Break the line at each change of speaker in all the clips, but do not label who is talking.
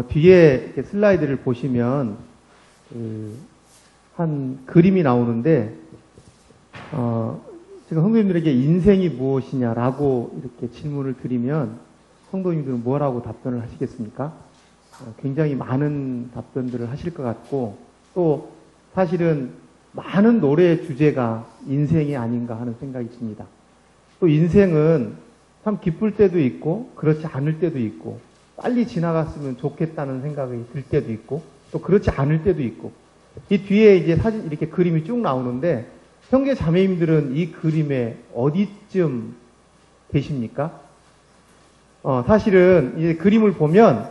뒤에 이렇게 슬라이드를 보시면 한 그림이 나오는데 제가 성도님들에게 인생이 무엇이냐라고 이렇게 질문을 드리면 성도님들은 뭐라고 답변을 하시겠습니까? 굉장히 많은 답변들을 하실 것 같고, 또 사실은 많은 노래의 주제가 인생이 아닌가 하는 생각이 듭니다. 또 인생은 참 기쁠 때도 있고 그렇지 않을 때도 있고, 빨리 지나갔으면 좋겠다는 생각이 들 때도 있고, 또 그렇지 않을 때도 있고, 이 뒤에 이제 사진 이렇게 그림이 쭉 나오는데, 형제 자매님들은 이 그림에 어디쯤 계십니까? 사실은 이제 그림을 보면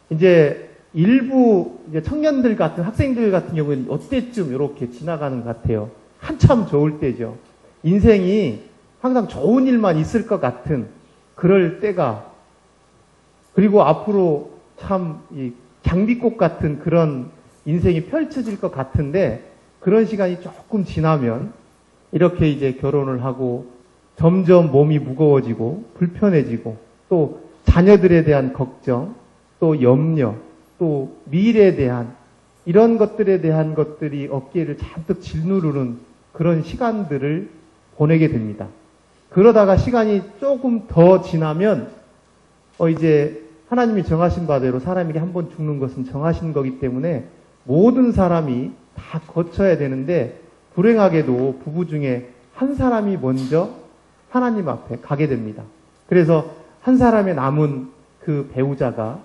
이제 일부 이제 청년들 같은 학생들 같은 경우는 어때쯤 이렇게 지나가는 것 같아요. 한참 좋을 때죠. 인생이 항상 좋은 일만 있을 것 같은 그럴 때가, 그리고 앞으로 참 이 장미꽃 같은 그런 인생이 펼쳐질 것 같은데, 그런 시간이 조금 지나면 이렇게 이제 결혼을 하고 점점 몸이 무거워지고 불편해지고, 또 자녀들에 대한 걱정, 또 염려, 또 미래에 대한 이런 것들에 대한 것들이 어깨를 잔뜩 짓누르는 그런 시간들을 보내게 됩니다. 그러다가 시간이 조금 더 지나면 이제 하나님이 정하신 바대로 사람에게 한 번 죽는 것은 정하신 거기 때문에 모든 사람이 다 거쳐야 되는데, 불행하게도 부부 중에 한 사람이 먼저 하나님 앞에 가게 됩니다. 그래서 한 사람의 남은 그 배우자가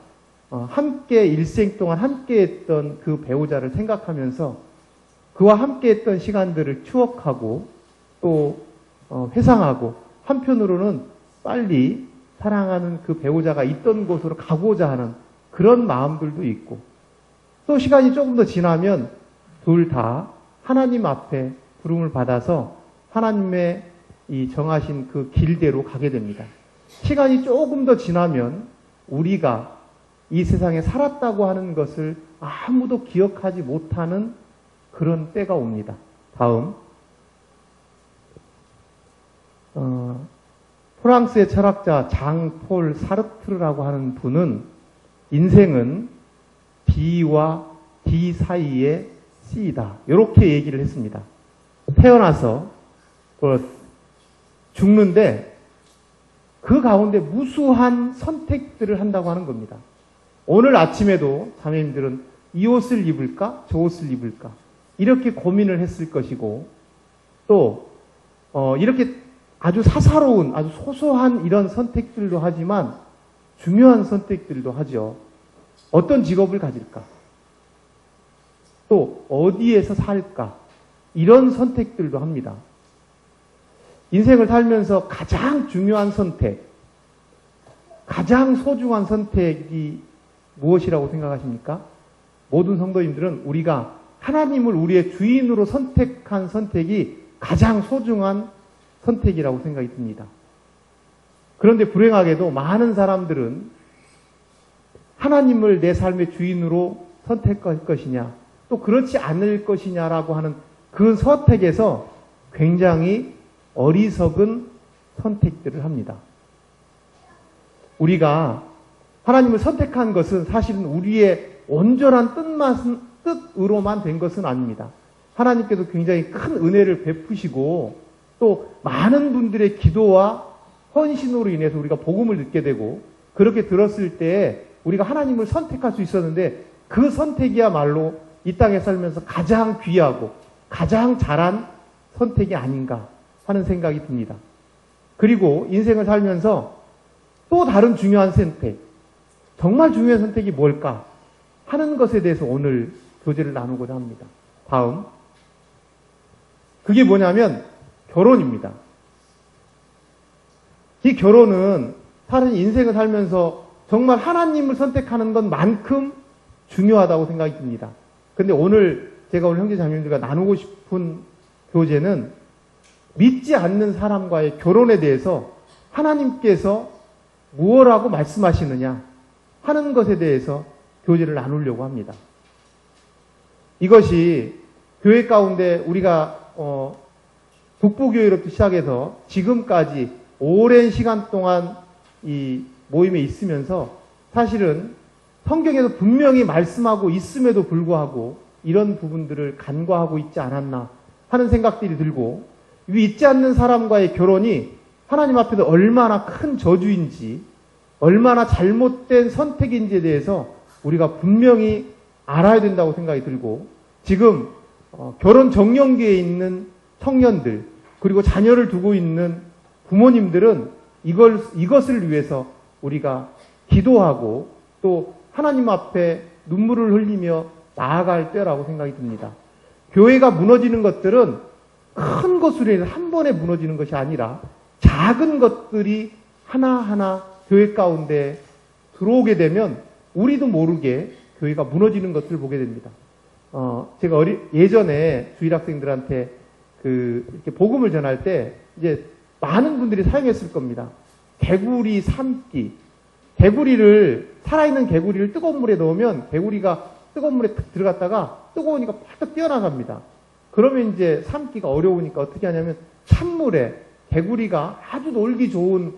함께 일생 동안 함께 했던 그 배우자를 생각하면서 그와 함께 했던 시간들을 추억하고 또 회상하고, 한편으로는 빨리 사랑하는 그 배우자가 있던 곳으로 가고자 하는 그런 마음들도 있고, 또 시간이 조금 더 지나면 둘 다 하나님 앞에 부름을 받아서 하나님의 이 정하신 그 길대로 가게 됩니다. 시간이 조금 더 지나면 우리가 이 세상에 살았다고 하는 것을 아무도 기억하지 못하는 그런 때가 옵니다. 다음, 프랑스의 철학자 장폴 사르트르라고 하는 분은 인생은 B와 D 사이의 C이다, 이렇게 얘기를 했습니다. 태어나서 죽는데 그 가운데 무수한 선택들을 한다고 하는 겁니다. 오늘 아침에도 자매님들은 이 옷을 입을까 저 옷을 입을까 이렇게 고민을 했을 것이고, 또 이렇게 아주 사사로운 아주 소소한 이런 선택들도 하지만 중요한 선택들도 하죠. 어떤 직업을 가질까, 또 어디에서 살까, 이런 선택들도 합니다. 인생을 살면서 가장 중요한 선택, 가장 소중한 선택이 무엇이라고 생각하십니까? 모든 성도님들은 우리가 하나님을 우리의 주인으로 선택한 선택이 가장 소중한 선택이라고 생각이 듭니다. 그런데 불행하게도 많은 사람들은 하나님을 내 삶의 주인으로 선택할 것이냐, 또 그렇지 않을 것이냐라고 하는 그 선택에서 굉장히 어리석은 선택들을 합니다. 우리가 하나님을 선택한 것은 사실은 우리의 온전한 뜻으로만 된 것은 아닙니다. 하나님께서 굉장히 큰 은혜를 베푸시고, 또 많은 분들의 기도와 헌신으로 인해서 우리가 복음을 듣게 되고, 그렇게 들었을 때 우리가 하나님을 선택할 수 있었는데, 그 선택이야말로 이 땅에 살면서 가장 귀하고 가장 잘한 선택이 아닌가 하는 생각이 듭니다. 그리고 인생을 살면서 또 다른 중요한 선택, 정말 중요한 선택이 뭘까 하는 것에 대해서 오늘 교제를 나누고자 합니다. 다음, 그게 뭐냐면 결혼입니다. 이 결혼은 사실 인생을 살면서 정말 하나님을 선택하는 것만큼 중요하다고 생각이 듭니다. 근데 오늘 제가 오늘 형제자매님들과 나누고 싶은 교제는 믿지 않는 사람과의 결혼에 대해서 하나님께서 무엇라고 말씀하시느냐 하는 것에 대해서 교제를 나누려고 합니다. 이것이 교회 가운데 우리가 북부교회로부터 시작해서 지금까지 오랜 시간 동안 이 모임에 있으면서 사실은 성경에서 분명히 말씀하고 있음에도 불구하고 이런 부분들을 간과하고 있지 않았나 하는 생각들이 들고, 믿지 않는 사람과의 결혼이 하나님 앞에서 얼마나 큰 저주인지, 얼마나 잘못된 선택인지에 대해서 우리가 분명히 알아야 된다고 생각이 들고, 지금 결혼 정년기에 있는 청년들, 그리고 자녀를 두고 있는 부모님들은 이것을 위해서 우리가 기도하고 또 하나님 앞에 눈물을 흘리며 나아갈 때라고 생각이 듭니다. 교회가 무너지는 것들은 큰 것으로 인해 한 번에 무너지는 것이 아니라 작은 것들이 하나하나 교회 가운데 들어오게 되면 우리도 모르게 교회가 무너지는 것들을 보게 됩니다. 제가 예전에 주일학생들한테 이렇게 복음을 전할 때 이제 많은 분들이 사용했을 겁니다. 개구리 삶기. 살아있는 개구리를 뜨거운 물에 넣으면 개구리가 뜨거운 물에 탁 들어갔다가 뜨거우니까 팔떡 뛰어나갑니다. 그러면 이제 삶기가 어려우니까 어떻게 하냐면 찬물에 개구리가 아주 놀기 좋은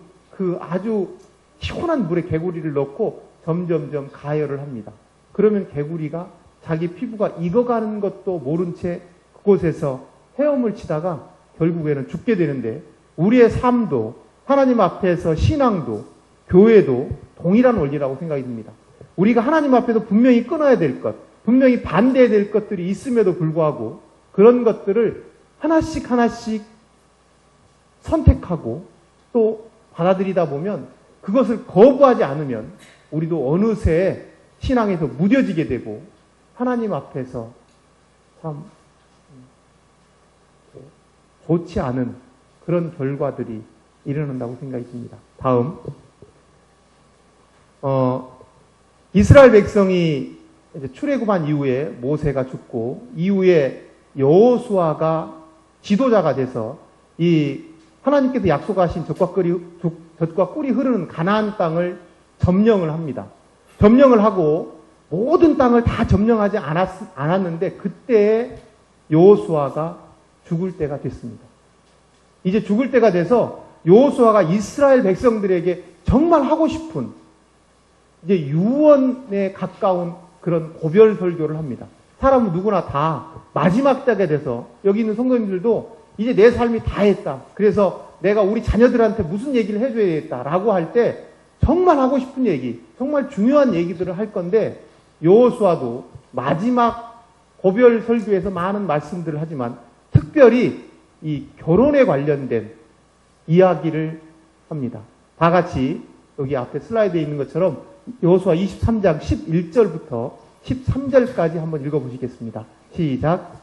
아주 시원한 물에 개구리를 넣고 점점점 가열을 합니다. 그러면 개구리가 자기 피부가 익어가는 것도 모른 채 그곳에서 헤엄을 치다가 결국에는 죽게 되는데, 우리의 삶도 하나님 앞에서 신앙도 교회도 동일한 원리라고 생각이 듭니다. 우리가 하나님 앞에서 분명히 끊어야 될 것, 분명히 반대해야 될 것들이 있음에도 불구하고 그런 것들을 하나씩 선택하고 또 받아들이다 보면, 그것을 거부하지 않으면 우리도 어느새 신앙에서 무뎌지게 되고 하나님 앞에서 참 좋지 않은 그런 결과들이 일어난다고 생각이 듭니다. 다음, 이스라엘 백성이 이제 출애굽한 이후에 모세가 죽고 이후에 여호수아가 지도자가 돼서 이 하나님께서 약속하신 젖과 꿀이 흐르는 가나안 땅을 점령을 합니다. 점령을 하고 모든 땅을 다 점령하지 않았는데 그때 여호수아가 죽을 때가 됐습니다. 이제 죽을 때가 돼서 여호수아가 이스라엘 백성들에게 정말 하고 싶은 이제 유언에 가까운 그런 고별 설교를 합니다. 사람은 누구나 다 마지막 때가 돼서, 여기 있는 성도님들도 이제 내 삶이 다 했다, 그래서 내가 우리 자녀들한테 무슨 얘기를 해줘야겠다라고 할 때 정말 하고 싶은 얘기, 정말 중요한 얘기들을 할 건데, 여호수아도 마지막 고별 설교에서 많은 말씀들을 하지만 특별히 이 결혼에 관련된 이야기를 합니다. 다 같이 여기 앞에 슬라이드에 있는 것처럼 여호수아 23장 11절부터 13절까지 한번 읽어보시겠습니다. 시작.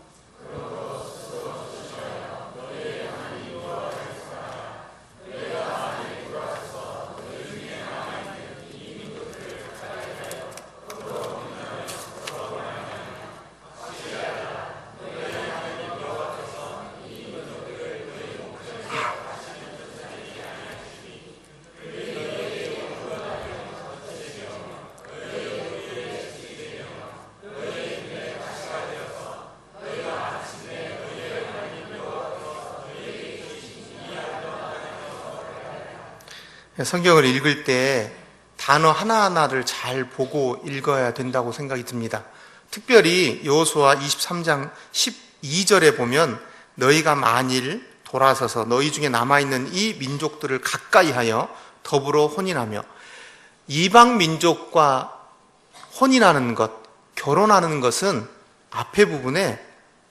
성경을 읽을 때 단어 하나하나를 잘 보고 읽어야 된다고 생각이 듭니다. 특별히 여호수아 23장 12절에 보면, 너희가 만일 돌아서서 너희 중에 남아있는 이 민족들을 가까이 하여 더불어 혼인하며, 이방 민족과 혼인하는 것, 결혼하는 것은 앞에 부분에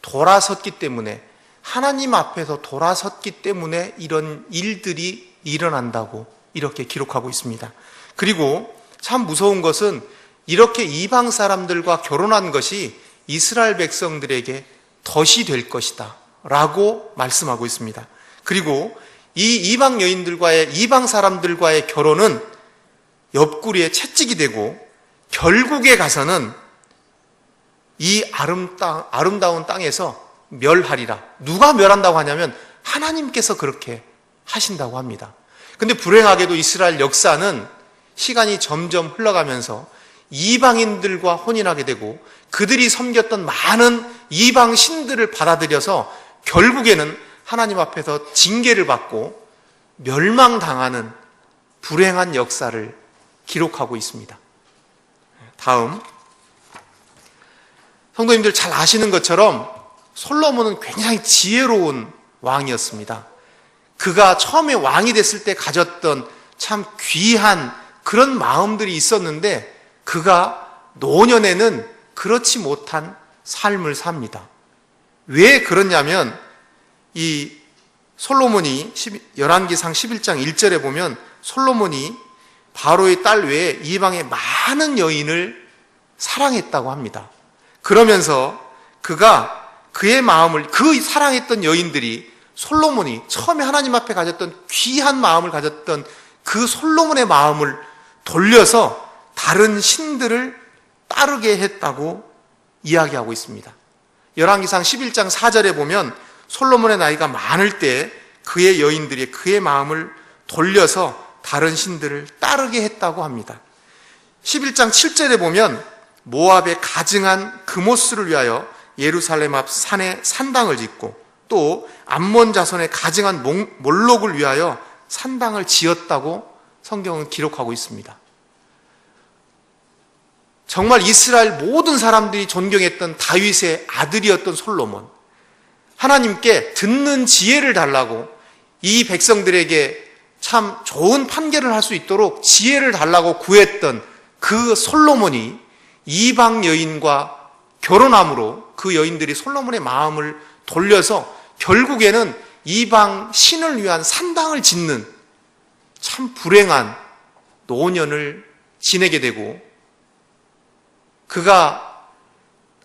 돌아섰기 때문에, 하나님 앞에서 돌아섰기 때문에 이런 일들이 일어난다고 이렇게 기록하고 있습니다. 그리고 참 무서운 것은 이렇게 이방 사람들과 결혼한 것이 이스라엘 백성들에게 덫이 될 것이다 라고 말씀하고 있습니다. 그리고 이 이방 여인들과의, 이방 사람들과의 결혼은 옆구리에 채찍이 되고 결국에 가서는 이 아름다운 땅에서 멸하리라. 누가 멸한다고 하냐면 하나님께서 그렇게 하신다고 합니다. 근데 불행하게도 이스라엘 역사는 시간이 점점 흘러가면서 이방인들과 혼인하게 되고 그들이 섬겼던 많은 이방 신들을 받아들여서 결국에는 하나님 앞에서 징계를 받고 멸망당하는 불행한 역사를 기록하고 있습니다. 다음, 성도님들 잘 아시는 것처럼 솔로몬은 굉장히 지혜로운 왕이었습니다. 그가 처음에 왕이 됐을 때 가졌던 참 귀한 그런 마음들이 있었는데 그가 노년에는 그렇지 못한 삶을 삽니다. 왜 그러냐면 이 솔로몬이 열왕기상 11장 1절에 보면 솔로몬이 바로의 딸 외에 이방의 많은 여인을 사랑했다고 합니다. 그러면서 그가 그의 마음을, 그 사랑했던 여인들이 솔로몬이 처음에 하나님 앞에 가졌던 귀한 마음을 가졌던 그 솔로몬의 마음을 돌려서 다른 신들을 따르게 했다고 이야기하고 있습니다. 열왕기상 11장 4절에 보면 솔로몬의 나이가 많을 때 그의 여인들이 그의 마음을 돌려서 다른 신들을 따르게 했다고 합니다. 11장 7절에 보면 모압의 가증한 그모스를 위하여 예루살렘 앞 산에 산당을 짓고 또 암몬 자손의 가증한 몰록을 위하여 산당을 지었다고 성경은 기록하고 있습니다. 정말 이스라엘 모든 사람들이 존경했던 다윗의 아들이었던 솔로몬, 하나님께 듣는 지혜를 달라고 이 백성들에게 참 좋은 판결을 할 수 있도록 지혜를 달라고 구했던 그 솔로몬이 이방 여인과 결혼함으로 그 여인들이 솔로몬의 마음을 돌려서 결국에는 이방 신을 위한 산당을 짓는 참 불행한 노년을 지내게 되고, 그가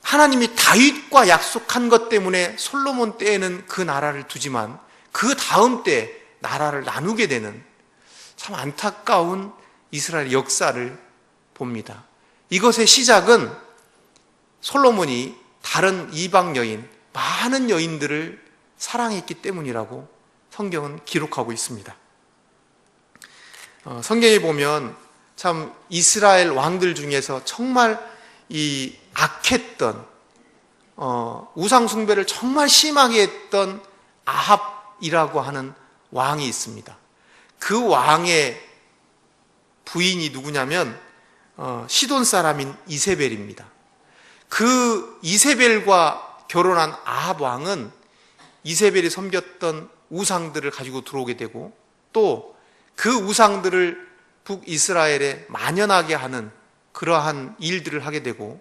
하나님이 다윗과 약속한 것 때문에 솔로몬 때에는 그 나라를 두지만 그 다음 때 나라를 나누게 되는 참 안타까운 이스라엘 역사를 봅니다. 이것의 시작은 솔로몬이 다른 이방 여인, 많은 여인들을 사랑했기 때문이라고 성경은 기록하고 있습니다. 성경에 보면 참 이스라엘 왕들 중에서 정말 이 악했던, 우상 숭배를 정말 심하게 했던 아합이라고 하는 왕이 있습니다. 그 왕의 부인이 누구냐면 시돈 사람인 이세벨입니다. 그 이세벨과 결혼한 아합 왕은 이세벨이 섬겼던 우상들을 가지고 들어오게 되고 또 그 우상들을 북이스라엘에 만연하게 하는 그러한 일들을 하게 되고,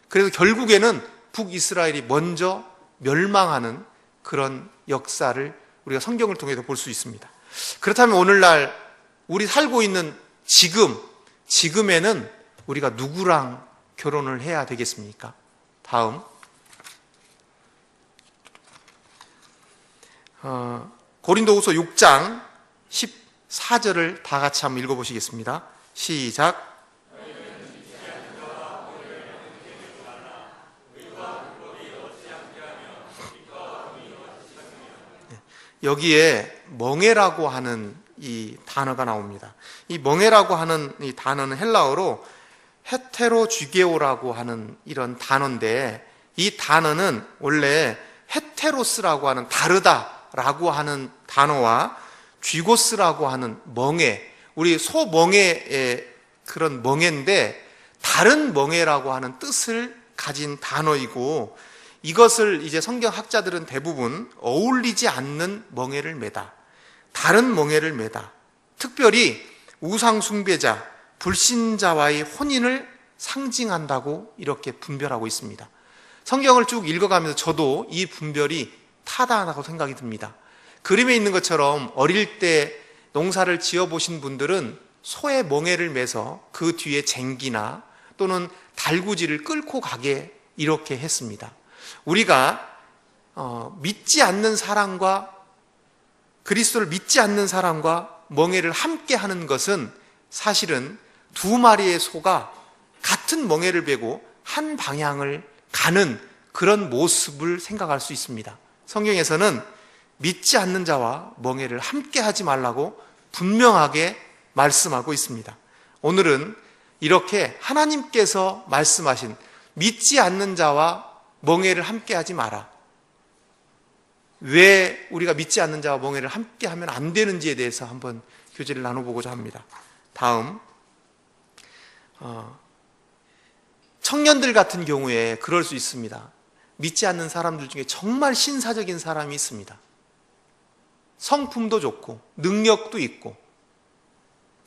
그래서 결국에는 북이스라엘이 먼저 멸망하는 그런 역사를 우리가 성경을 통해서 볼 수 있습니다. 그렇다면 오늘날 우리 살고 있는 지금에는 우리가 누구랑 결혼을 해야 되겠습니까? 다음, 고린도후서 6장 14절을 다 같이 한번 읽어보시겠습니다. 시작. 여기에 멍에라고 하는 이 단어가 나옵니다. 이 멍에라고 하는 이 단어는 헬라어로 헤테로쥐게오라고 하는 이런 단어인데, 이 단어는 원래 헤테로스라고 하는 다르다라고 하는 단어와 쥐고스라고 하는 멍에, 우리 소멍에의 그런 멍에인데 다른 멍에라고 하는 뜻을 가진 단어이고, 이것을 이제 성경학자들은 대부분 어울리지 않는 멍에를 매다, 다른 멍에를 매다, 특별히 우상숭배자, 불신자와의 혼인을 상징한다고 이렇게 분별하고 있습니다. 성경을 쭉 읽어가면서 저도 이 분별이 타당하다고 생각이 듭니다. 그림에 있는 것처럼 어릴 때 농사를 지어보신 분들은 소의 멍에를 매서 그 뒤에 쟁기나 또는 달구지를 끌고 가게 이렇게 했습니다. 우리가 믿지 않는 사람과, 그리스도를 믿지 않는 사람과 멍에를 함께 하는 것은 사실은 두 마리의 소가 같은 멍에를 메고 한 방향을 가는 그런 모습을 생각할 수 있습니다. 성경에서는 믿지 않는 자와 멍에를 함께 하지 말라고 분명하게 말씀하고 있습니다. 오늘은 이렇게 하나님께서 말씀하신 믿지 않는 자와 멍에를 함께 하지 마라, 왜 우리가 믿지 않는 자와 멍에를 함께 하면 안 되는지에 대해서 한번 교제를 나눠보고자 합니다. 다음, 청년들 같은 경우에 그럴 수 있습니다. 믿지 않는 사람들 중에 정말 신사적인 사람이 있습니다. 성품도 좋고 능력도 있고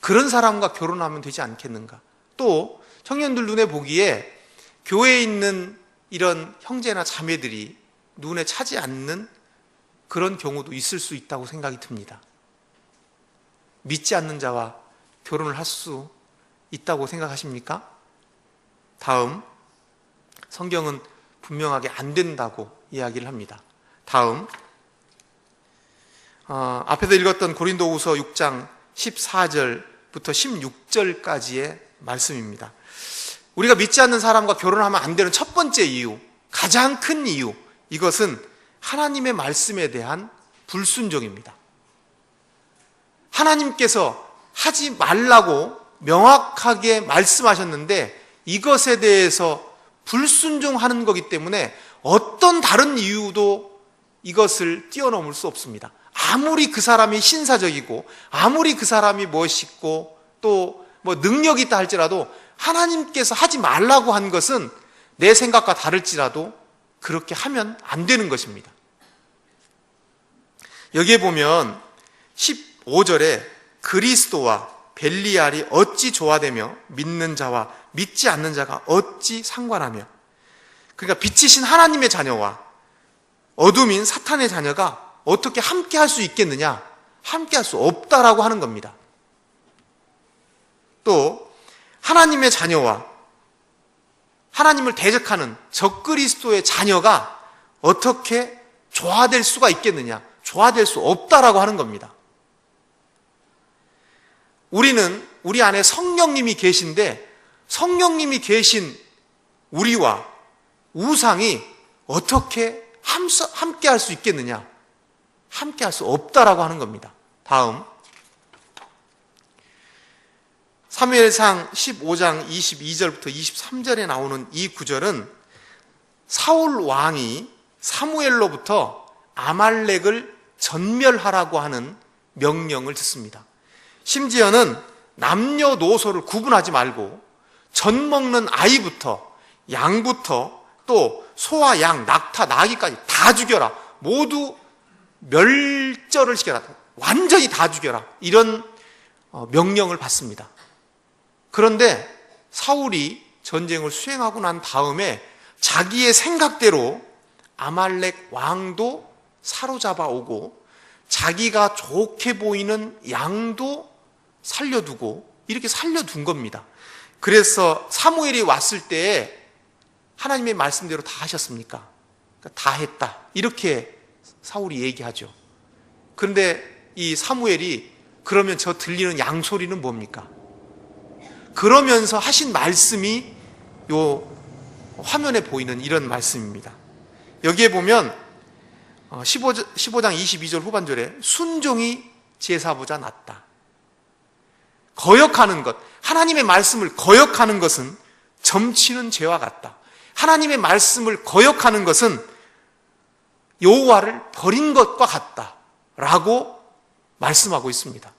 그런 사람과 결혼하면 되지 않겠는가. 또 청년들 눈에 보기에 교회에 있는 이런 형제나 자매들이 눈에 차지 않는 그런 경우도 있을 수 있다고 생각이 듭니다. 믿지 않는 자와 결혼을 할 수 있다고 생각하십니까? 다음, 성경은 분명하게 안 된다고 이야기를 합니다. 다음, 앞에서 읽었던 고린도후서 6장 14절부터 16절까지의 말씀입니다. 우리가 믿지 않는 사람과 결혼하면 안 되는 첫 번째 이유, 가장 큰 이유, 이것은 하나님의 말씀에 대한 불순종입니다. 하나님께서 하지 말라고 명확하게 말씀하셨는데 이것에 대해서 불순종하는 거기 때문에 어떤 다른 이유도 이것을 뛰어넘을 수 없습니다. 아무리 그 사람이 신사적이고 아무리 그 사람이 멋있고 또 뭐 능력이 있다 할지라도 하나님께서 하지 말라고 한 것은 내 생각과 다를지라도 그렇게 하면 안 되는 것입니다. 여기에 보면 15절에 그리스도와 벨리알이 어찌 조화되며 믿는 자와 믿지 않는 자가 어찌 상관하며, 그러니까 빛이신 하나님의 자녀와 어둠인 사탄의 자녀가 어떻게 함께 할 수 있겠느냐? 함께 할 수 없다라고 하는 겁니다. 또 하나님의 자녀와 하나님을 대적하는 적그리스도의 자녀가 어떻게 조화될 수가 있겠느냐? 조화될 수 없다라고 하는 겁니다. 우리는 우리 안에 성령님이 계신데 성령님이 계신 우리와 우상이 어떻게 함께 할 수 있겠느냐? 함께 할 수 없다라고 하는 겁니다. 다음, 사무엘상 15장 22절부터 23절에 나오는 이 구절은 사울 왕이 사무엘로부터 아말렉을 전멸하라고 하는 명령을 듣습니다. 심지어는 남녀노소를 구분하지 말고 젖 먹는 아이부터 양부터 또 소와 양, 낙타, 나귀까지 다 죽여라. 모두 멸절을 시켜라. 완전히 다 죽여라. 이런 명령을 받습니다. 그런데 사울이 전쟁을 수행하고 난 다음에 자기의 생각대로 아말렉 왕도 사로잡아 오고 자기가 좋게 보이는 양도 살려두고 이렇게 살려둔 겁니다. 그래서 사무엘이 왔을 때에 하나님의 말씀대로 다 하셨습니까? 그러니까 다 했다. 이렇게 사울이 얘기하죠. 그런데 이 사무엘이 그러면 저 들리는 양 소리는 뭡니까? 그러면서 하신 말씀이 요 화면에 보이는 이런 말씀입니다. 여기에 보면 15장 22절 후반절에 순종이 제사보다 낫다. 거역하는 것, 하나님의 말씀을 거역하는 것은 점치는 죄와 같다. 하나님의 말씀을 거역하는 것은 여호와를 버린 것과 같다라고 말씀하고 있습니다.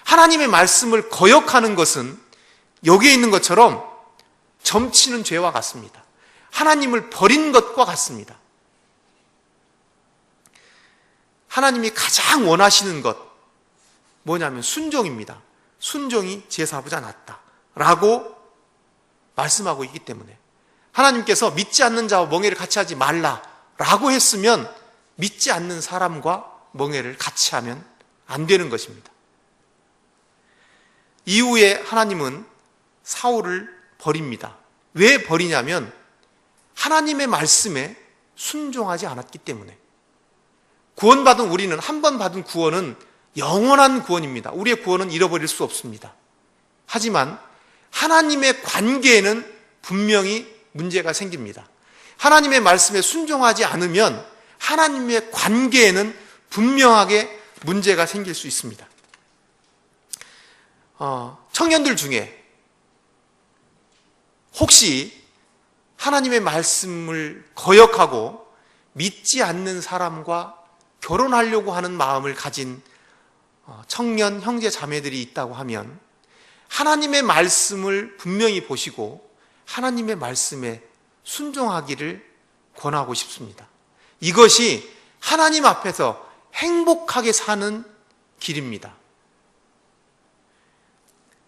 하나님의 말씀을 거역하는 것은 여기에 있는 것처럼 점치는 죄와 같습니다. 하나님을 버린 것과 같습니다. 하나님이 가장 원하시는 것 뭐냐면 순종입니다. 순종이 제사보다 낫다라고 말씀하고 있기 때문에 하나님께서 믿지 않는 자와 멍에를 같이 하지 말라라고 했으면 믿지 않는 사람과 멍에를 같이 하면 안 되는 것입니다. 이후에 하나님은 사울을 버립니다. 왜 버리냐면 하나님의 말씀에 순종하지 않았기 때문에. 구원받은 우리는 한 번 받은 구원은 영원한 구원입니다. 우리의 구원은 잃어버릴 수 없습니다. 하지만 하나님의 관계에는 분명히 문제가 생깁니다. 하나님의 말씀에 순종하지 않으면 하나님의 관계에는 분명하게 문제가 생길 수 있습니다. 청년들 중에 혹시 하나님의 말씀을 거역하고 믿지 않는 사람과 결혼하려고 하는 마음을 가진 청년 형제 자매들이 있다고 하면 하나님의 말씀을 분명히 보시고 하나님의 말씀에 순종하기를 권하고 싶습니다. 이것이 하나님 앞에서 행복하게 사는 길입니다.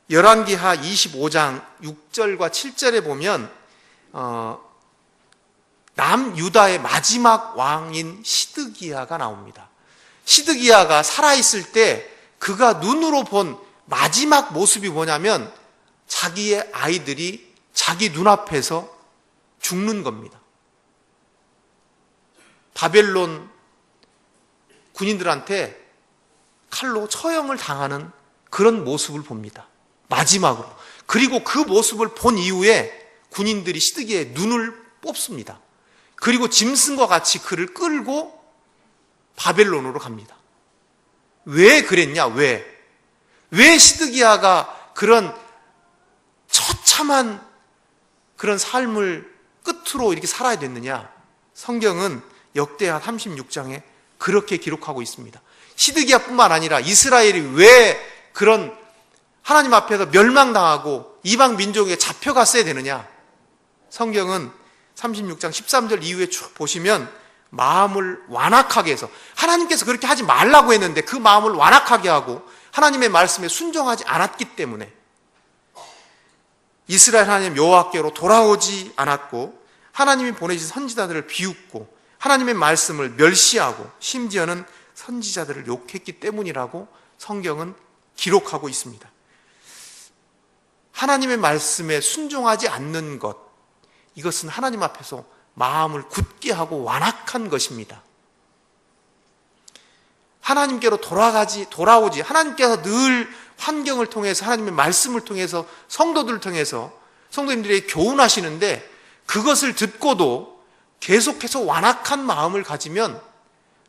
열왕기하 25장 6절과 7절에 보면 남유다의 마지막 왕인 시드기야가 나옵니다. 시드기야가 살아있을 때 그가 눈으로 본 마지막 모습이 뭐냐면 자기의 아이들이 자기 눈앞에서 죽는 겁니다. 바벨론 군인들한테 칼로 처형을 당하는 그런 모습을 봅니다. 마지막으로. 그리고 그 모습을 본 이후에 군인들이 시드기야의 눈을 뽑습니다. 그리고 짐승과 같이 그를 끌고 바벨론으로 갑니다. 왜 그랬냐? 왜 시드기야가 그런 처참한 그런 삶을 끝으로 이렇게 살아야 됐느냐? 성경은 역대하 36장에 그렇게 기록하고 있습니다. 시드기야뿐만 아니라 이스라엘이 왜 그런 하나님 앞에서 멸망당하고 이방 민족에 잡혀갔어야 되느냐? 성경은 36장 13절 이후에 쭉 보시면 마음을 완악하게 해서 하나님께서 그렇게 하지 말라고 했는데 그 마음을 완악하게 하고 하나님의 말씀에 순종하지 않았기 때문에 이스라엘 하나님 여호와께로 돌아오지 않았고 하나님이 보내신 선지자들을 비웃고 하나님의 말씀을 멸시하고 심지어는 선지자들을 욕했기 때문이라고 성경은 기록하고 있습니다. 하나님의 말씀에 순종하지 않는 것, 이것은 하나님 앞에서 마음을 굳게 하고 완악한 것입니다. 하나님께로 돌아오지, 하나님께서 늘 환경을 통해서 하나님의 말씀을 통해서 성도들을 통해서 성도님들에게 교훈하시는데 그것을 듣고도 계속해서 완악한 마음을 가지면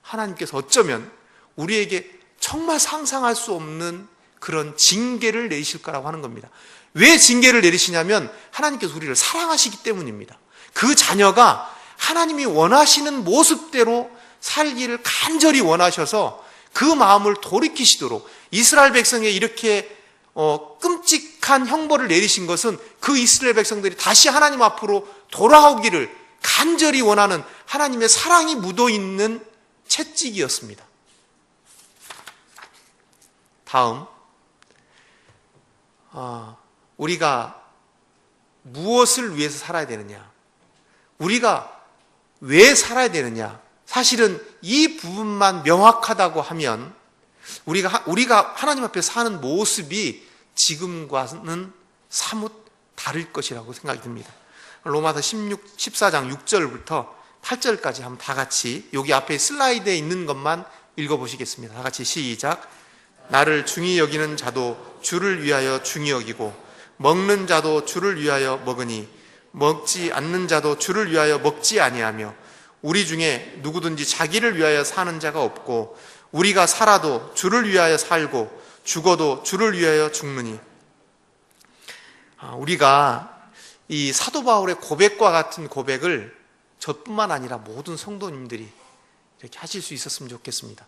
하나님께서 어쩌면 우리에게 정말 상상할 수 없는 그런 징계를 내리실 거라고 하는 겁니다. 왜 징계를 내리시냐면 하나님께서 우리를 사랑하시기 때문입니다. 그 자녀가 하나님이 원하시는 모습대로 살기를 간절히 원하셔서 그 마음을 돌이키시도록 이스라엘 백성에 이렇게 끔찍한 형벌을 내리신 것은 그 이스라엘 백성들이 다시 하나님 앞으로 돌아오기를 간절히 원하는 하나님의 사랑이 묻어있는 채찍이었습니다. 다음, 우리가 무엇을 위해서 살아야 되느냐? 우리가 왜 살아야 되느냐? 사실은 이 부분만 명확하다고 하면 우리가 하나님 앞에 사는 모습이 지금과는 사뭇 다를 것이라고 생각이 듭니다. 로마서 14장 6절부터 8절까지 한번 다 같이 여기 앞에 슬라이드에 있는 것만 읽어보시겠습니다. 다 같이 시작. 나를 중히 여기는 자도 주를 위하여 중히 여기고 먹는 자도 주를 위하여 먹으니 먹지 않는 자도 주를 위하여 먹지 아니하며 우리 중에 누구든지 자기를 위하여 사는 자가 없고 우리가 살아도 주를 위하여 살고 죽어도 주를 위하여 죽느니. 우리가 이 사도 바울의 고백과 같은 고백을 저뿐만 아니라 모든 성도님들이 이렇게 하실 수 있었으면 좋겠습니다.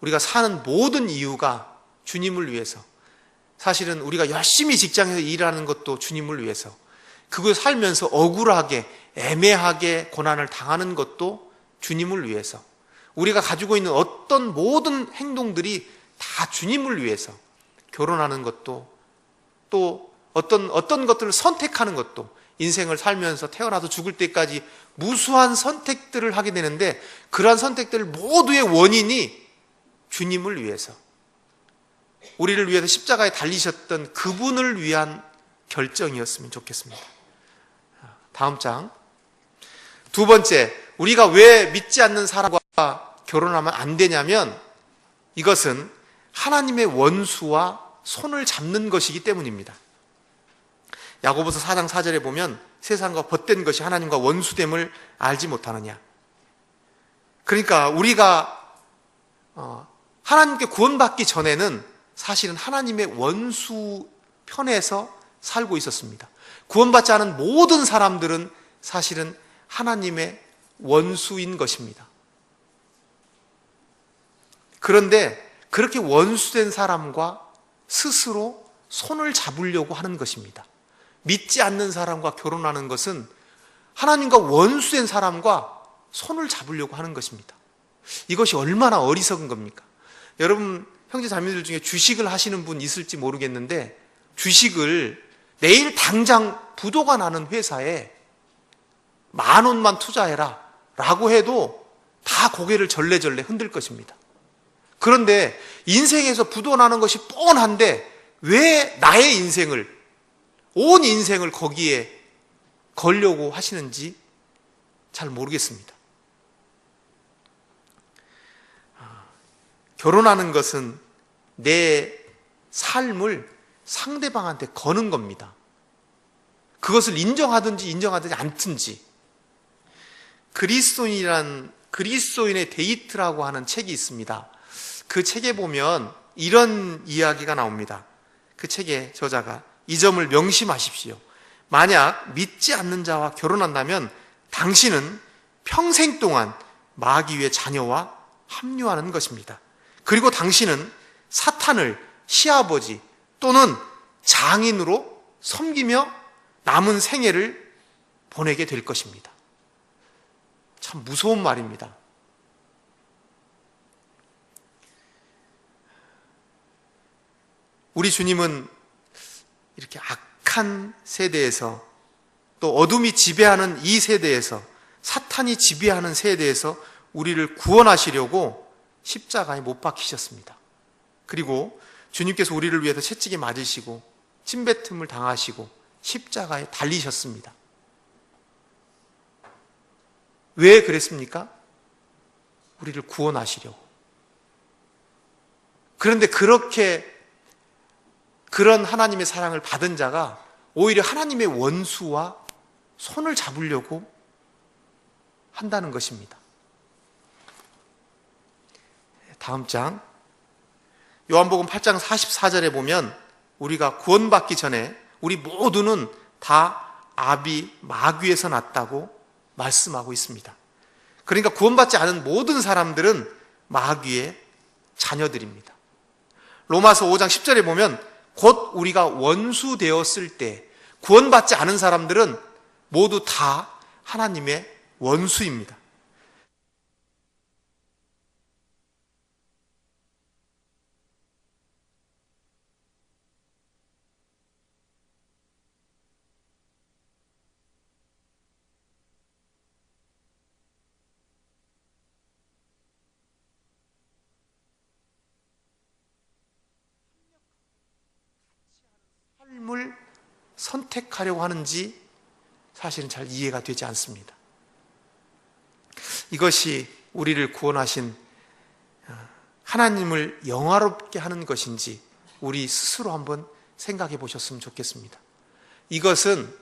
우리가 사는 모든 이유가 주님을 위해서, 사실은 우리가 열심히 직장에서 일하는 것도 주님을 위해서, 그걸 살면서 억울하게 애매하게 고난을 당하는 것도 주님을 위해서, 우리가 가지고 있는 어떤 모든 행동들이 다 주님을 위해서, 결혼하는 것도 또 어떤 것들을 선택하는 것도, 인생을 살면서 태어나서 죽을 때까지 무수한 선택들을 하게 되는데 그러한 선택들 모두의 원인이 주님을 위해서, 우리를 위해서 십자가에 달리셨던 그분을 위한 결정이었으면 좋겠습니다. 다음 장. 두 번째, 우리가 왜 믿지 않는 사람과 결혼하면 안 되냐면 이것은 하나님의 원수와 손을 잡는 것이기 때문입니다. 야고보서 4장 4절에 보면 세상과 벗된 것이 하나님과 원수됨을 알지 못하느냐. 그러니까 우리가 하나님께 구원받기 전에는 사실은 하나님의 원수 편에서 살고 있었습니다. 구원받지 않은 모든 사람들은 사실은 하나님의 원수인 것입니다. 그런데 그렇게 원수된 사람과 스스로 손을 잡으려고 하는 것입니다. 믿지 않는 사람과 결혼하는 것은 하나님과 원수된 사람과 손을 잡으려고 하는 것입니다. 이것이 얼마나 어리석은 겁니까? 여러분 형제 자매들 중에 주식을 하시는 분 있을지 모르겠는데, 주식을 내일 당장 부도가 나는 회사에 10,000원만 투자해라 라고 해도 다 고개를 절레절레 흔들 것입니다. 그런데 인생에서 부도 나는 것이 뻔한데 왜 나의 인생을, 온 인생을 거기에 걸려고 하시는지 잘 모르겠습니다. 결혼하는 것은 내 삶을 상대방한테 거는 겁니다. 그것을 인정하든지 인정하든지 않든지. 그리스도인의 데이트라고 하는 책이 있습니다. 그 책에 보면 이런 이야기가 나옵니다. 그 책의 저자가 이 점을 명심하십시오. 만약 믿지 않는 자와 결혼한다면 당신은 평생 동안 마귀의 자녀와 합류하는 것입니다. 그리고 당신은 사탄을 시아버지 또는 장인으로 섬기며 남은 생애를 보내게 될 것입니다. 참 무서운 말입니다. 우리 주님은 이렇게 악한 세대에서, 또 어둠이 지배하는 이 세대에서, 사탄이 지배하는 세대에서 우리를 구원하시려고 십자가에 못 박히셨습니다. 그리고 주님께서 우리를 위해서 채찍에 맞으시고 침뱉음을 당하시고 십자가에 달리셨습니다. 왜 그랬습니까? 우리를 구원하시려고. 그런데 그런 하나님의 사랑을 받은 자가 오히려 하나님의 원수와 손을 잡으려고 한다는 것입니다. 다음 장, 요한복음 8장 44절에 보면 우리가 구원받기 전에 우리 모두는 다 아비 마귀에서 났다고 말씀하고 있습니다. 그러니까 구원받지 않은 모든 사람들은 마귀의 자녀들입니다. 로마서 5장 10절에 보면 곧 우리가 원수 되었을 때 구원받지 않은 사람들은 모두 다 하나님의 원수입니다. 삶을 선택하려고 하는지 사실은 잘 이해가 되지 않습니다. 이것이 우리를 구원하신 하나님을 영화롭게 하는 것인지 우리 스스로 한번 생각해 보셨으면 좋겠습니다. 이것은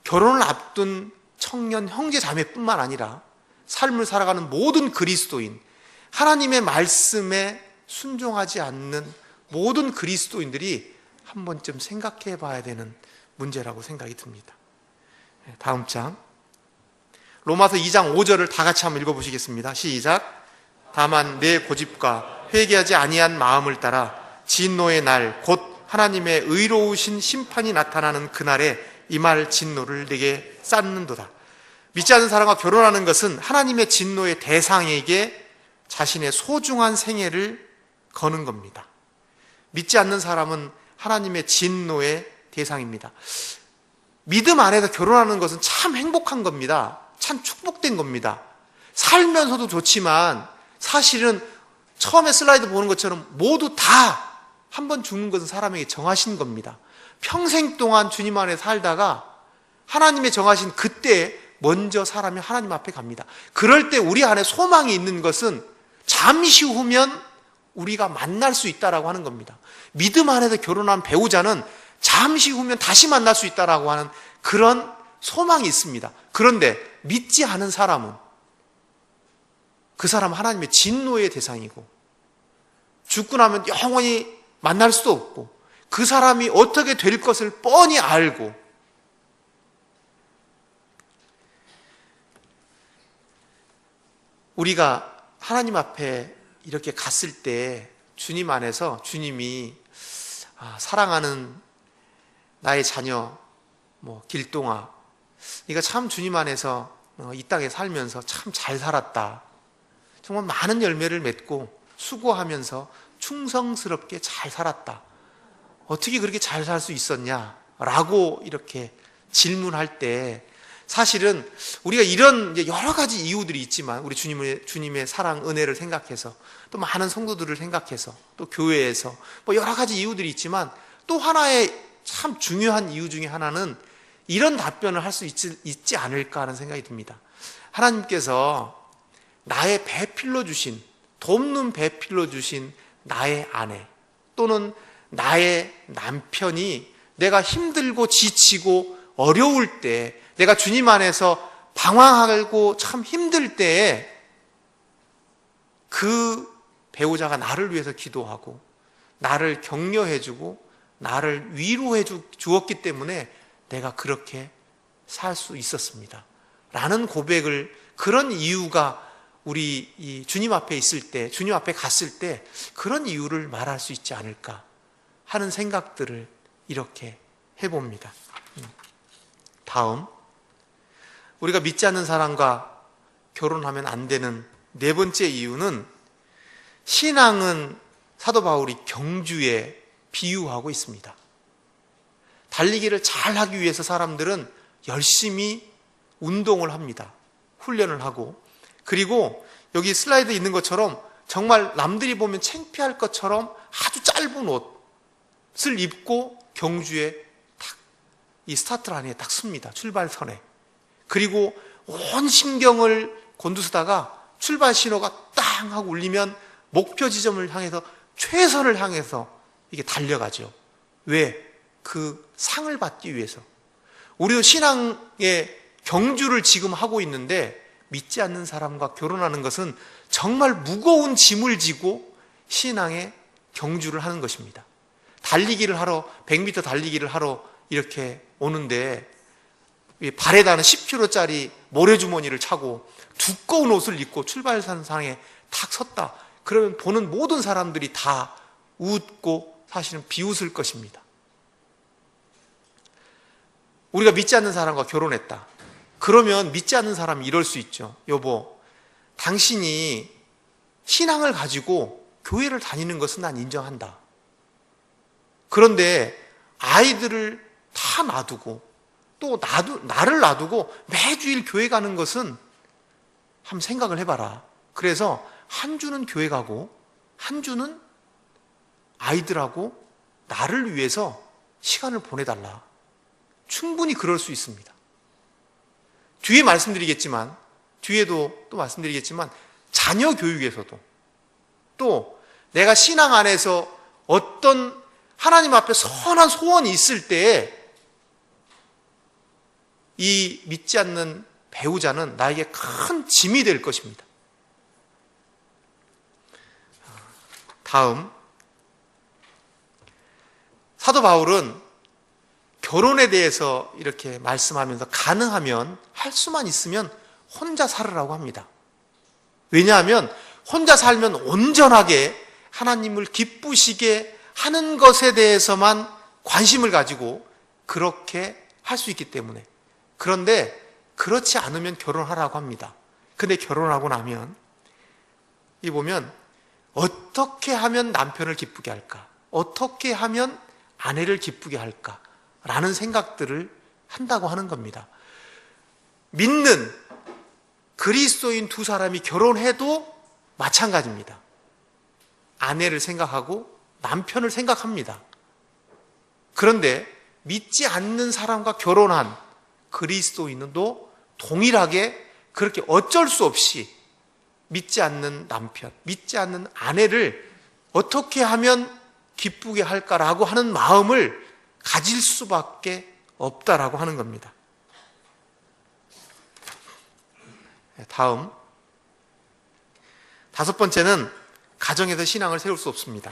결혼을 앞둔 청년 형제 자매뿐만 아니라 삶을 살아가는 모든 그리스도인, 하나님의 말씀에 순종하지 않는 모든 그리스도인들이 한 번쯤 생각해 봐야 되는 문제라고 생각이 듭니다. 다음 장, 로마서 2장 5절을 다 같이 한번 읽어보시겠습니다. 시작. 다만 내 고집과 회개하지 아니한 마음을 따라 진노의 날 곧 하나님의 의로우신 심판이 나타나는 그날에 임할 진노를 내게 쌓는도다. 믿지 않는 사람과 결혼하는 것은 하나님의 진노의 대상에게 자신의 소중한 생애를 거는 겁니다. 믿지 않는 사람은 하나님의 진노의 대상입니다. 믿음 안에서 결혼하는 것은 참 행복한 겁니다. 참 축복된 겁니다. 살면서도 좋지만 사실은 처음에 슬라이드 보는 것처럼 모두 다 한 번 죽는 것은 사람에게 정하신 겁니다. 평생 동안 주님 안에 살다가 하나님의 정하신 그때 먼저 사람이 하나님 앞에 갑니다. 그럴 때 우리 안에 소망이 있는 것은 잠시 후면 우리가 만날 수 있다라고 하는 겁니다. 믿음 안에서 결혼한 배우자는 잠시 후면 다시 만날 수 있다라고 하는 그런 소망이 있습니다. 그런데 믿지 않은 사람은 그 사람은 하나님의 진노의 대상이고 죽고 나면 영원히 만날 수도 없고 그 사람이 어떻게 될 것을 뻔히 알고 우리가 하나님 앞에 이렇게 갔을 때 주님 안에서 주님이 사랑하는 나의 자녀, 길동아, 네가 참 주님 안에서 이 땅에 살면서 참 잘 살았다. 정말 많은 열매를 맺고 수고하면서 충성스럽게 잘 살았다. 어떻게 그렇게 잘 살 수 있었냐? 라고 이렇게 질문할 때 사실은 우리가 이런 여러 가지 이유들이 있지만 우리 주님의 사랑, 은혜를 생각해서 또 많은 성도들을 생각해서 또 교회에서 여러 가지 이유들이 있지만 또 하나의 참 중요한 이유 중에 하나는 이런 답변을 할 수 있지 않을까 하는 생각이 듭니다. 하나님께서 나의 배필로 주신, 돕는 배필로 주신 나의 아내 또는 나의 남편이 내가 힘들고 지치고 어려울 때, 내가 주님 안에서 방황하고 참 힘들 때에 그 배우자가 나를 위해서 기도하고 나를 격려해주고 나를 위로해 주었기 때문에 내가 그렇게 살 수 있었습니다. 라는 고백을, 그런 이유가 우리 이 주님 앞에 있을 때, 주님 앞에 갔을 때 그런 이유를 말할 수 있지 않을까 하는 생각들을 이렇게 해봅니다. 다음, 우리가 믿지 않는 사람과 결혼하면 안 되는 네 번째 이유는, 신앙은 사도 바울이 경주에 비유하고 있습니다. 달리기를 잘 하기 위해서 사람들은 열심히 운동을 합니다. 훈련을 하고, 그리고 여기 슬라이드에 있는 것처럼 정말 남들이 보면 창피할 것처럼 아주 짧은 옷을 입고 경주에 딱 이 스타트 라인에 딱 섭니다. 출발선에. 그리고 온 신경을 곤두서다가 출발 신호가 땅 하고 울리면 목표 지점을 향해서, 최선을 향해서 이게 달려가죠. 왜? 그 상을 받기 위해서. 우리도 신앙의 경주를 지금 하고 있는데, 믿지 않는 사람과 결혼하는 것은 정말 무거운 짐을 지고 신앙의 경주를 하는 것입니다. 달리기를 하러, 100m 달리기를 하러 이렇게 오는데 발에 닿는 10kg짜리 모래주머니를 차고 두꺼운 옷을 입고 출발선상에 탁 섰다. 그러면 보는 모든 사람들이 다 웃고 사실은 비웃을 것입니다. 우리가 믿지 않는 사람과 결혼했다. 그러면 믿지 않는 사람이 이럴 수 있죠. 여보, 당신이 신앙을 가지고 교회를 다니는 것은 난 인정한다. 그런데 아이들을 다 놔두고 또 나를 놔두고 매주일 교회 가는 것은 한번 생각을 해봐라. 그래서 한 주는 교회 가고 한 주는 아이들하고 나를 위해서 시간을 보내달라. 충분히 그럴 수 있습니다. 뒤에 말씀드리겠지만, 뒤에도 또 말씀드리겠지만, 자녀 교육에서도 또 내가 신앙 안에서 어떤 하나님 앞에 선한 소원이 있을 때에 이 믿지 않는 배우자는 나에게 큰 짐이 될 것입니다. 다음, 사도 바울은 결혼에 대해서 이렇게 말씀하면서 가능하면, 할 수만 있으면 혼자 살으라고 합니다. 왜냐하면 혼자 살면 온전하게 하나님을 기쁘시게 하는 것에 대해서만 관심을 가지고 그렇게 할 수 있기 때문에. 그런데 그렇지 않으면 결혼하라고 합니다. 근데 결혼하고 나면 이 보면 어떻게 하면 남편을 기쁘게 할까? 어떻게 하면 아내를 기쁘게 할까? 라는 생각들을 한다고 하는 겁니다. 믿는 그리스도인 두 사람이 결혼해도 마찬가지입니다. 아내를 생각하고 남편을 생각합니다. 그런데 믿지 않는 사람과 결혼한 그리스도인도 동일하게 그렇게 어쩔 수 없이 믿지 않는 남편, 믿지 않는 아내를 어떻게 하면 기쁘게 할까라고 하는 마음을 가질 수밖에 없다라고 하는 겁니다. 다음, 다섯 번째는 가정에서 신앙을 세울 수 없습니다.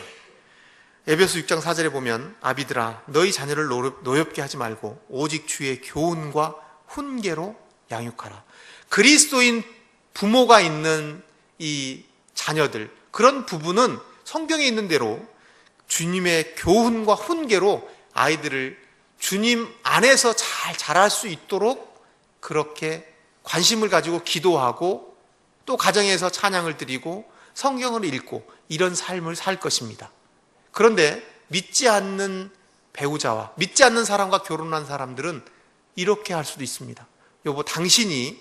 에베소 6장 4절에 보면, 아비들아 너희 자녀를 노엽게 하지 말고 오직 주의 교훈과 훈계로 양육하라. 그리스도인 부모가 있는 이 자녀들, 그런 부부는 성경에 있는 대로 주님의 교훈과 훈계로 아이들을 주님 안에서 잘 잘 자랄 수 있도록 그렇게 관심을 가지고 기도하고 또 가정에서 찬양을 드리고 성경을 읽고 이런 삶을 살 것입니다. 그런데 믿지 않는 배우자와 믿지 않는 사람과 결혼한 사람들은 이렇게 할 수도 있습니다. 여보, 당신이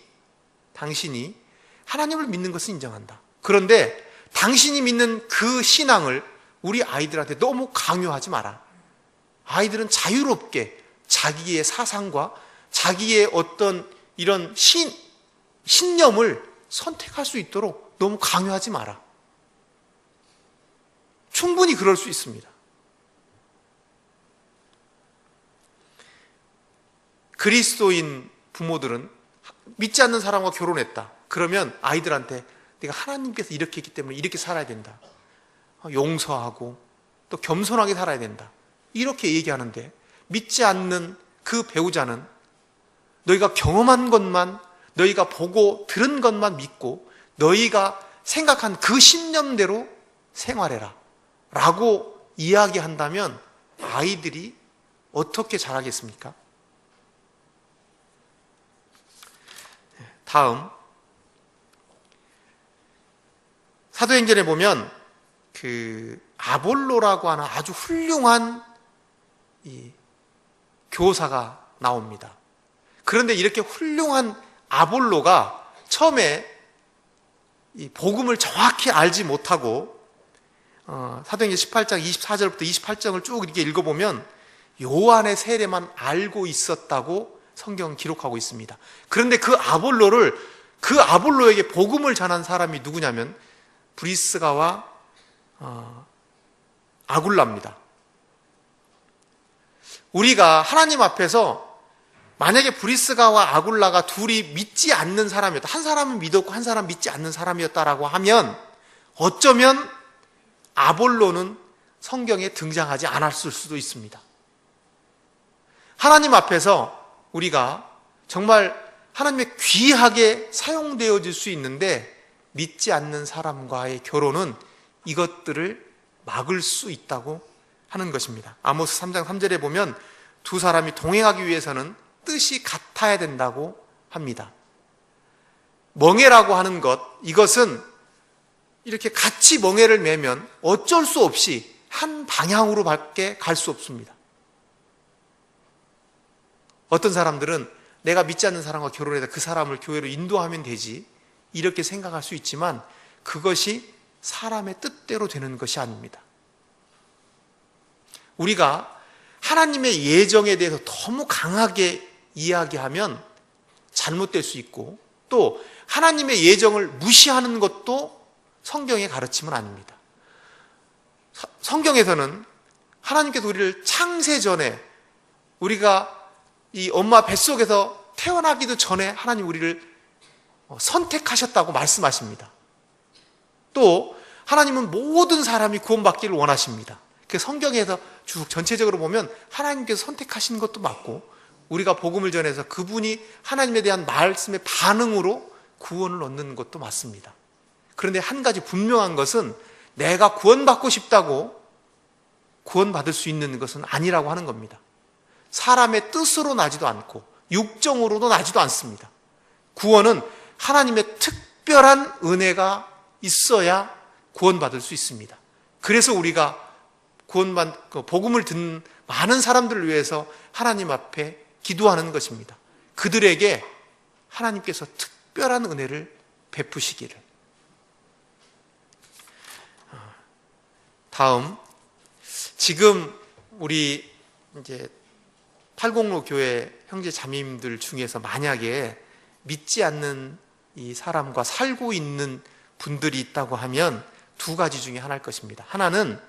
하나님을 믿는 것을 인정한다. 그런데 당신이 믿는 그 신앙을 우리 아이들한테 너무 강요하지 마라. 아이들은 자유롭게 자기의 사상과 자기의 어떤 이런 신념을 선택할 수 있도록 너무 강요하지 마라. 충분히 그럴 수 있습니다. 그리스도인 부모들은 믿지 않는 사람과 결혼했다. 그러면 아이들한테 내가 하나님께서 이렇게 했기 때문에 이렇게 살아야 된다. 용서하고 또 겸손하게 살아야 된다. 이렇게 얘기하는데 믿지 않는 그 배우자는 너희가 경험한 것만, 너희가 보고 들은 것만 믿고 너희가 생각한 그 신념대로 생활해라 라고 이야기한다면 아이들이 어떻게 자라겠습니까? 다음, 사도행전에 보면 그 아볼로라고 하는 아주 훌륭한 이 교사가 나옵니다. 그런데 이렇게 훌륭한 아볼로가 처음에 이 복음을 정확히 알지 못하고 사도행전 18장 24절부터 28장을 쭉 이렇게 읽어보면 요한의 세례만 알고 있었다고 성경은 기록하고 있습니다. 그런데 그 아볼로에게 복음을 전한 사람이 누구냐면 브리스가와 아굴라입니다. 우리가 하나님 앞에서 만약에 브리스가와 아굴라가 둘이 믿지 않는 사람이었다, 한 사람은 믿었고 한 사람은 믿지 않는 사람이었다라고 하면 어쩌면 아볼로는 성경에 등장하지 않았을 수도 있습니다. 하나님 앞에서 우리가 정말 하나님의 귀하게 사용되어질 수 있는데 믿지 않는 사람과의 결혼은 이것들을 막을 수 있다고 하는 것입니다. 아모스 3장 3절에 보면 두 사람이 동행하기 위해서는 뜻이 같아야 된다고 합니다. 멍에라고 하는 것, 이것은 이렇게 같이 멍에를 매면 어쩔 수 없이 한 방향으로밖에 갈 수 없습니다. 어떤 사람들은 내가 믿지 않는 사람과 결혼해서 그 사람을 교회로 인도하면 되지 이렇게 생각할 수 있지만 그것이 사람의 뜻대로 되는 것이 아닙니다. 우리가 하나님의 예정에 대해서 너무 강하게 이야기하면 잘못될 수 있고 또 하나님의 예정을 무시하는 것도 성경의 가르침은 아닙니다. 성경에서는 하나님께서 우리를 창세 전에 우리가 이 엄마 뱃속에서 태어나기도 전에 하나님 우리를 선택하셨다고 말씀하십니다. 또 하나님은 모든 사람이 구원받기를 원하십니다. 그 성경에서 쭉 전체적으로 보면 하나님께서 선택하신 것도 맞고 우리가 복음을 전해서 그분이 하나님에 대한 말씀의 반응으로 구원을 얻는 것도 맞습니다. 그런데 한 가지 분명한 것은 내가 구원받고 싶다고 구원받을 수 있는 것은 아니라고 하는 겁니다. 사람의 뜻으로 나지도 않고 육정으로도 나지도 않습니다. 구원은 하나님의 특별한 은혜가 있어야 구원받을 수 있습니다. 그래서 우리가 복음을 듣는 많은 사람들을 위해서 하나님 앞에 기도하는 것입니다. 그들에게 하나님께서 특별한 은혜를 베푸시기를. 다음, 지금 우리 이제 팔공로 교회 형제 자매님들 중에서 만약에 믿지 않는 이 사람과 살고 있는 분들이 있다고 하면 두 가지 중에 하나일 것입니다. 하나는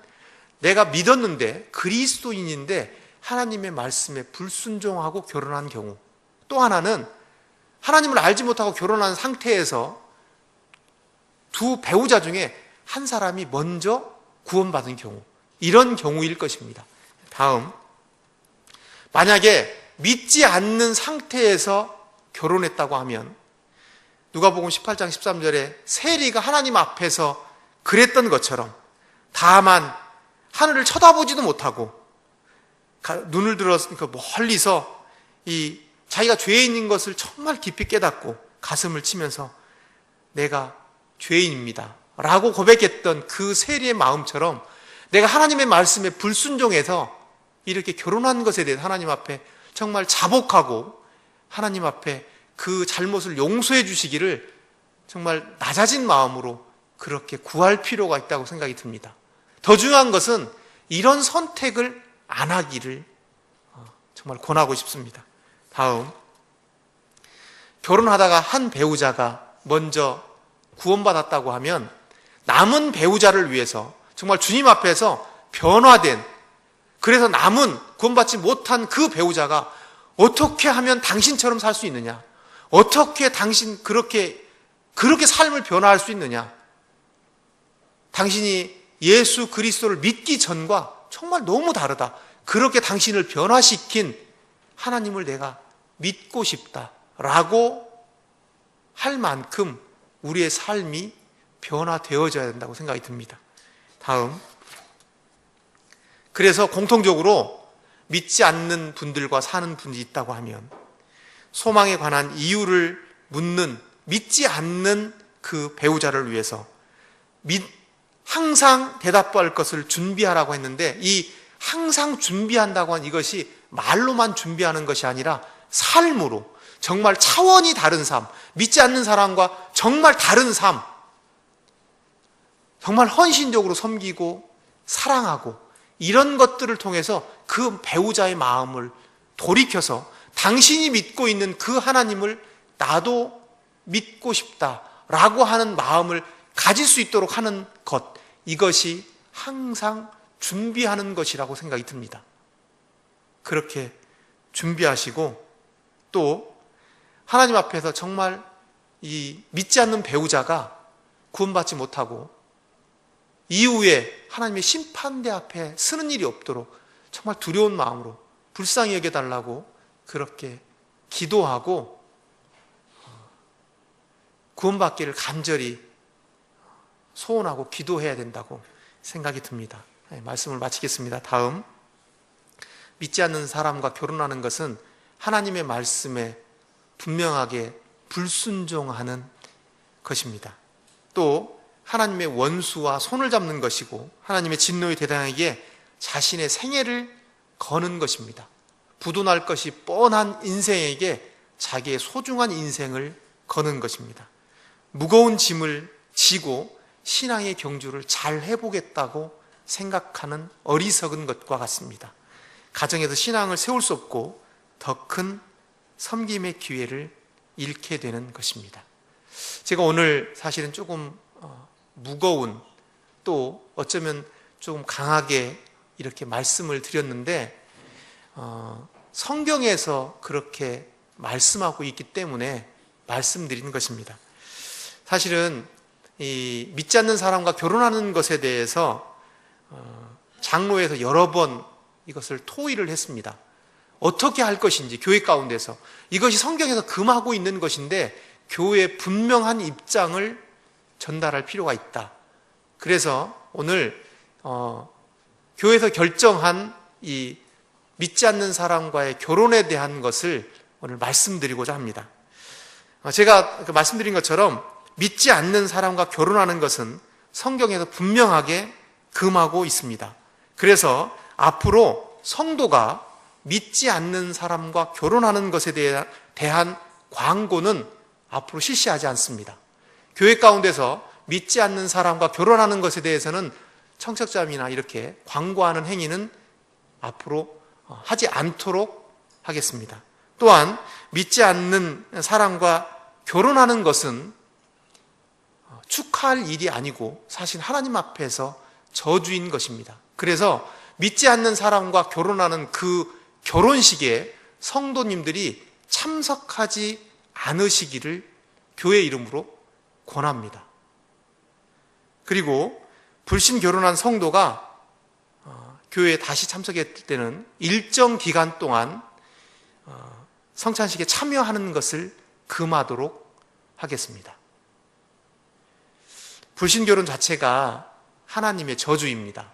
내가 믿었는데 그리스도인인데 하나님의 말씀에 불순종하고 결혼한 경우, 또 하나는 하나님을 알지 못하고 결혼한 상태에서 두 배우자 중에 한 사람이 먼저 구원받은 경우, 이런 경우일 것입니다. 다음, 만약에 믿지 않는 상태에서 결혼했다고 하면 누가복음 18장 13절에 세리가 하나님 앞에서 그랬던 것처럼 다만 하늘을 쳐다보지도 못하고 눈을 들어서 멀리서 자기가 죄에 있는 것을 정말 깊이 깨닫고 가슴을 치면서 내가 죄인입니다 라고 고백했던 그 세리의 마음처럼 내가 하나님의 말씀에 불순종해서 이렇게 결혼한 것에 대해 하나님 앞에 정말 자복하고 하나님 앞에 그 잘못을 용서해 주시기를 정말 낮아진 마음으로 그렇게 구할 필요가 있다고 생각이 듭니다. 더 중요한 것은 이런 선택을 안 하기를 정말 권하고 싶습니다. 다음, 결혼하다가 한 배우자가 먼저 구원받았다고 하면 남은 배우자를 위해서 정말 주님 앞에서 변화된, 그래서 남은 구원받지 못한 그 배우자가 어떻게 하면 당신처럼 살 수 있느냐, 어떻게 당신 그렇게 삶을 변화할 수 있느냐, 당신이 예수 그리스도를 믿기 전과 정말 너무 다르다, 그렇게 당신을 변화시킨 하나님을 내가 믿고 싶다라고 할 만큼 우리의 삶이 변화되어져야 된다고 생각이 듭니다. 다음, 그래서 공통적으로 믿지 않는 분들과 사는 분이 있다고 하면 소망에 관한 이유를 묻는, 믿지 않는 그 배우자를 위해서 항상 대답할 것을 준비하라고 했는데, 이 항상 준비한다고 한 이것이 말로만 준비하는 것이 아니라 삶으로 정말 차원이 다른 삶, 믿지 않는 사람과 정말 다른 삶, 정말 헌신적으로 섬기고 사랑하고 이런 것들을 통해서 그 배우자의 마음을 돌이켜서 당신이 믿고 있는 그 하나님을 나도 믿고 싶다라고 하는 마음을 가질 수 있도록 하는 것, 이것이 항상 준비하는 것이라고 생각이 듭니다. 그렇게 준비하시고, 또 하나님 앞에서 정말 이 믿지 않는 배우자가 구원받지 못하고 이후에 하나님의 심판대 앞에 서는 일이 없도록 정말 두려운 마음으로 불쌍히 여겨달라고 그렇게 기도하고 구원받기를 간절히 소원하고 기도해야 된다고 생각이 듭니다. 말씀을 마치겠습니다. 다음, 믿지 않는 사람과 결혼하는 것은 하나님의 말씀에 분명하게 불순종하는 것입니다. 또 하나님의 원수와 손을 잡는 것이고 하나님의 진노의 대상에게 자신의 생애를 거는 것입니다. 부도날 것이 뻔한 인생에게 자기의 소중한 인생을 거는 것입니다. 무거운 짐을 지고 신앙의 경주를 잘 해보겠다고 생각하는 어리석은 것과 같습니다. 가정에서 신앙을 세울 수 없고 더 큰 섬김의 기회를 잃게 되는 것입니다. 제가 오늘 사실은 조금 무거운, 또 어쩌면 좀 강하게 이렇게 말씀을 드렸는데 성경에서 그렇게 말씀하고 있기 때문에 말씀드리는 것입니다. 사실은 이 믿지 않는 사람과 결혼하는 것에 대해서 장로에서 여러 번 이것을 토의를 했습니다. 어떻게 할 것인지, 교회 가운데서 이것이 성경에서 금하고 있는 것인데 교회의 분명한 입장을 전달할 필요가 있다. 그래서 오늘 교회에서 결정한 이 믿지 않는 사람과의 결혼에 대한 것을 오늘 말씀드리고자 합니다. 제가 말씀드린 것처럼 믿지 않는 사람과 결혼하는 것은 성경에서 분명하게 금하고 있습니다. 그래서 앞으로 성도가 믿지 않는 사람과 결혼하는 것에 대한 광고는 앞으로 실시하지 않습니다. 교회 가운데서 믿지 않는 사람과 결혼하는 것에 대해서는 청첩장이나 이렇게 광고하는 행위는 앞으로 하지 않도록 하겠습니다. 또한 믿지 않는 사람과 결혼하는 것은 축하할 일이 아니고 사실 하나님 앞에서 저주인 것입니다. 그래서 믿지 않는 사람과 결혼하는 그 결혼식에 성도님들이 참석하지 않으시기를 교회 이름으로 권합니다. 그리고 불신 결혼한 성도가 교회에 다시 참석했을 때는 일정 기간 동안 성찬식에 참여하는 것을 금하도록 하겠습니다. 불신 결혼 자체가 하나님의 저주입니다.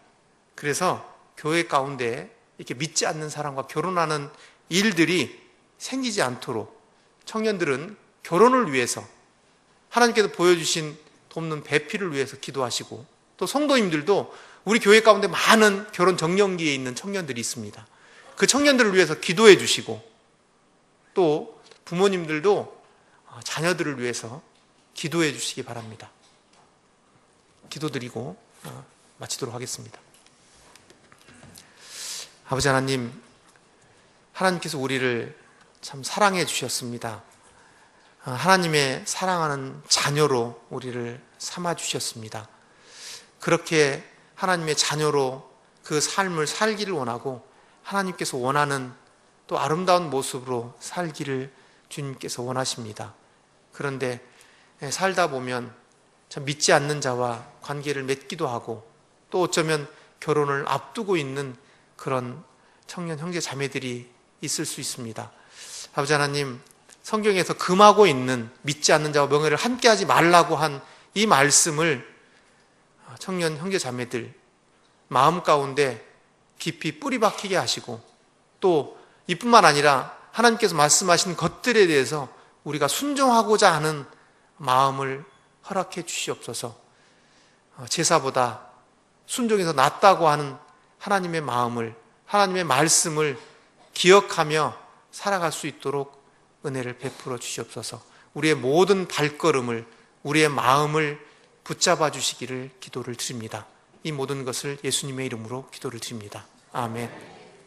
그래서 교회 가운데 이렇게 믿지 않는 사람과 결혼하는 일들이 생기지 않도록 청년들은 결혼을 위해서 하나님께서 보여주신 돕는 배필을 위해서 기도하시고, 또 성도님들도 우리 교회 가운데 많은 결혼 정년기에 있는 청년들이 있습니다. 그 청년들을 위해서 기도해 주시고, 또 부모님들도 자녀들을 위해서 기도해 주시기 바랍니다. 기도드리고 마치도록 하겠습니다. 아버지 하나님, 하나님께서 우리를 참 사랑해 주셨습니다. 하나님의 사랑하는 자녀로 우리를 삼아 주셨습니다. 그렇게 하나님의 자녀로 그 삶을 살기를 원하고, 하나님께서 원하는 또 아름다운 모습으로 살기를 주님께서 원하십니다. 그런데 살다 보면 참 믿지 않는 자와 관계를 맺기도 하고, 또 어쩌면 결혼을 앞두고 있는 그런 청년 형제 자매들이 있을 수 있습니다. 아버지 하나님, 성경에서 금하고 있는 믿지 않는 자와 명예를 함께하지 말라고 한 이 말씀을 청년 형제 자매들 마음 가운데 깊이 뿌리 박히게 하시고, 또 이뿐만 아니라 하나님께서 말씀하신 것들에 대해서 우리가 순종하고자 하는 마음을 허락해 주시옵소서. 제사보다 순종이 더 낫다고 하는 하나님의 마음을, 하나님의 말씀을 기억하며 살아갈 수 있도록 은혜를 베풀어 주시옵소서. 우리의 모든 발걸음을, 우리의 마음을 붙잡아 주시기를 기도를 드립니다. 이 모든 것을 예수님의 이름으로 기도를 드립니다. 아멘.